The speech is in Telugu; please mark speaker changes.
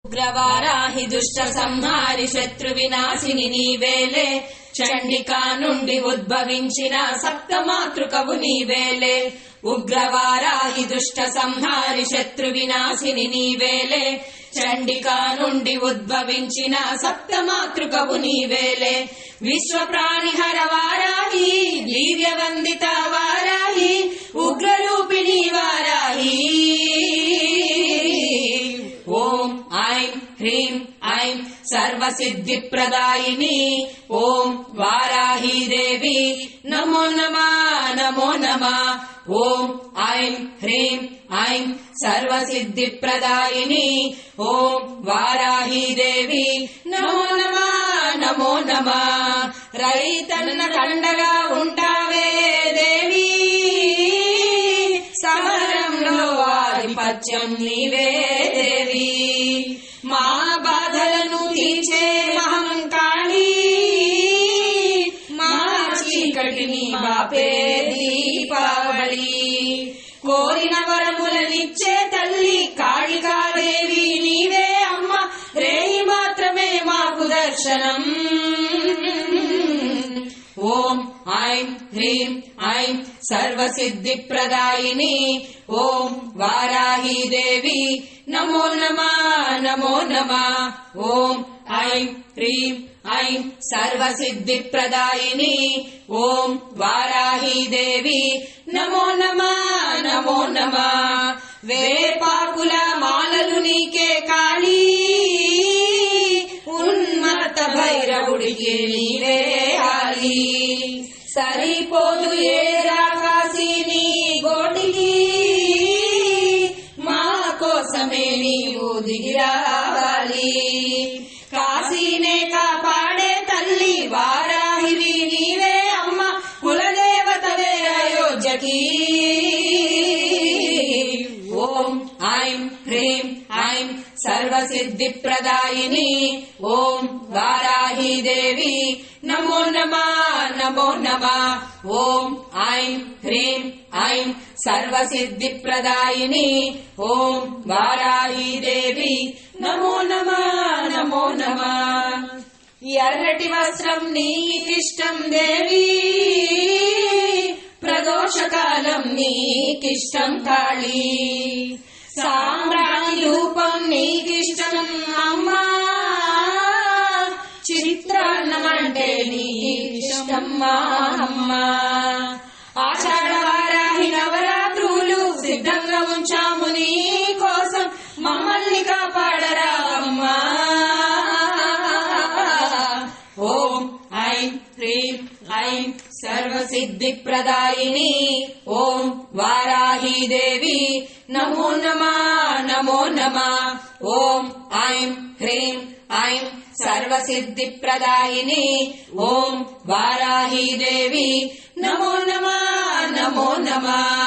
Speaker 1: ఉగ్రవారాహి దుష్ట సంహారి శత్రు వినాశిని నీవేలే చండికా నుండి ఉద్భవించిన సప్తమాతృకవు నీవేలే ఉగ్రవారాహి దుష్ట సంహారి శత్రు వినాశిని నీవేలే చండికా నుండి ఉద్భవించిన సప్తమాతృకవు నీవేలే విశ్వ ప్రాణిహర వారాహి వీర్య వందిత వారాహి ఉగ్రరూపిణి వారాహి ఓం ఐం హ్రీం ఐం సర్వసిద్ధి ప్రదాయిని ఓం వారాహి దేవి నమో నమః నమో నమః ఓం ఐం హ్రీం ఐం సర్వసిద్ధి ప్రదాయిని ఓం వారాహి దేవి నమో నమః నమో నమః రైతన్న కండగా ఉంటావే దేవి సమరంలో ఆధిపత్యం నీవే దేవి మా బాధలను తీర్చే మహంకాళి మా చీకటిని బాపే దీపావళి కోరిన వరములనిచ్చే తల్లి కాళికాదేవి నీవే అమ్మ రేయి మాత్రమే మాకు దర్శనం ఓం ఐం హ్రీం ఐం సర్వసిద్ధి ప్రదాయిని ఓం వారాహి దేవి నమో నమః నమో నమః ఓం ఐం హ్రీం ఐం సర్వసిద్ధి ప్రదాయిని ఓం వారాహి దేవి నమో నమః నమో నమః వేపాకుల మాలలు నీకే కాళీ ఉన్మత్త భైరవుడికి నీవే ఆలి సరిపోదు ఏ రాకాసి నీ గోటికి మా కోసమే నీవు దిగిరావాలి కాశీనే కాపాడే తల్లి వారాహివి నీవే అమ్మ కులదేవతవే అయోధ్యకి ఓం ఐం హ్రీం ఐం సర్వసిద్ధి ప్రదాయిని ఓం వారాహి దేవి నమో నమః నమో నమః ఓం ఐం హ్రీం ఐం సర్వసిద్ధి ప్రదాయిని ఓం వారాహి దేవి నమో నమః నమో నమః ఎర్రటి వస్త్రం నీకిష్టం దేవి ప్రదోషకాలం నీకిష్టం కాళీ సామ్రాణి రూపం నీకిష్టం అమ్మా చిత్రాన్నమంటే నీకిష్టం అమ్మా ఆషాఢ వారాహి నవరాత్రులు సిద్ధంగా ఉంచాము నీ కోసం మమ్మల్ని కాపాడరా అమ్మా ఓం ఐం హ్రీం ఐం సర్వసిద్ధి ప్రదాయిని ఓం వారాహి దేవి నమో నమః నమో నమః ఓం ఐం హ్రీం ఐం సర్వసిద్ధి ప్రదాయిని ఓం వారాహి దేవి నమో నమః నమో నమః